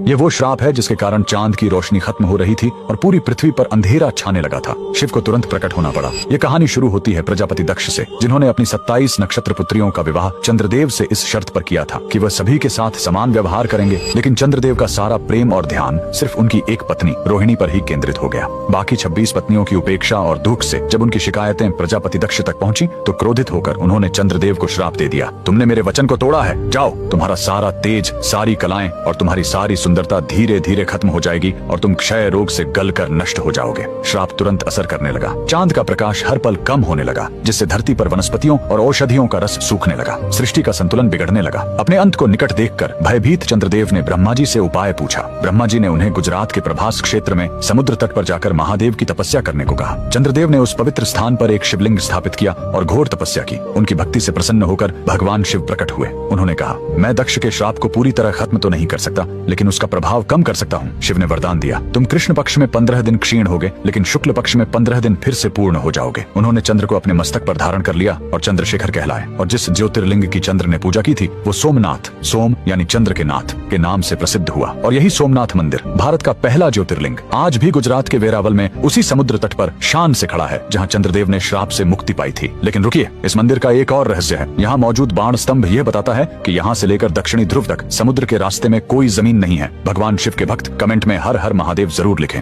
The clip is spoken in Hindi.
ये वो श्राप है जिसके कारण चांद की रोशनी खत्म हो रही थी और पूरी पृथ्वी पर अंधेरा छाने लगा था। शिव को तुरंत प्रकट होना पड़ा। ये कहानी शुरू होती है प्रजापति दक्ष से, जिन्होंने अपनी 27 नक्षत्र पुत्रियों का विवाह चंद्रदेव से इस शर्त पर किया था कि वह सभी के साथ समान व्यवहार करेंगे। लेकिन चंद्रदेव का सारा प्रेम और ध्यान सिर्फ उनकी एक पत्नी रोहिणी पर ही केंद्रित हो गया। बाकी 26 पत्नियों की उपेक्षा और दुख से जब उनकी शिकायतें प्रजापति दक्ष तक पहुंची तो क्रोधित होकर उन्होंने चंद्रदेव को श्राप दे दिया, तुमने मेरे वचन को तोड़ा है, जाओ, तुम्हारा सारा तेज, सारी कलाएं और तुम्हारी सारी सुंदरता धीरे धीरे खत्म हो जाएगी और तुम क्षय रोग से गलकर नष्ट हो जाओगे। श्राप तुरंत असर करने लगा। चांद का प्रकाश हर पल कम होने लगा, जिससे धरती पर वनस्पतियों और औषधियों का रस सूखने लगा। सृष्टि का संतुलन बिगड़ने लगा। अपने अंत को निकट देखकर भयभीत चंद्रदेव ने ब्रह्मा जी से उपाय पूछा। ब्रह्मा जी ने उन्हें गुजरात के प्रभास क्षेत्र में समुद्र तट पर जाकर महादेव की तपस्या करने को कहा। चंद्रदेव ने उस पवित्र स्थान पर एक शिवलिंग स्थापित किया और घोर तपस्या की। उनकी भक्ति से प्रसन्न होकर भगवान शिव प्रकट हुए। उन्होंने कहा, मैं दक्ष के श्राप को पूरी तरह खत्म तो नहीं कर सकता, लेकिन उसका प्रभाव कम कर सकता हूँ। शिव ने वरदान दिया, तुम कृष्ण पक्ष में 15 दिन क्षीण होगे, लेकिन शुक्ल पक्ष में 15 दिन फिर से पूर्ण हो जाओगे। उन्होंने चंद्र को अपने मस्तक पर धारण कर लिया और चंद्रशेखर कहलाए। और जिस ज्योतिर्लिंग की चंद्र ने पूजा की थी वो सोमनाथ, सोम यानी चंद्र के नाथ के नाम से प्रसिद्ध हुआ। और यही सोमनाथ मंदिर भारत का पहला ज्योतिर्लिंग आज भी गुजरात के वेरावल में उसी समुद्र तट पर शान से खड़ा है जहाँ चंद्रदेव ने श्राप से मुक्ति पाई थी। लेकिन रुकिए, इस मंदिर का एक और रहस्य है। यहाँ मौजूद बाण स्तंभ यह बताता है कि यहाँ से लेकर दक्षिणी ध्रुव तक समुद्र के रास्ते में कोई जमीन नहीं है। भगवान शिव के भक्त कमेंट में हर हर महादेव जरूर लिखें।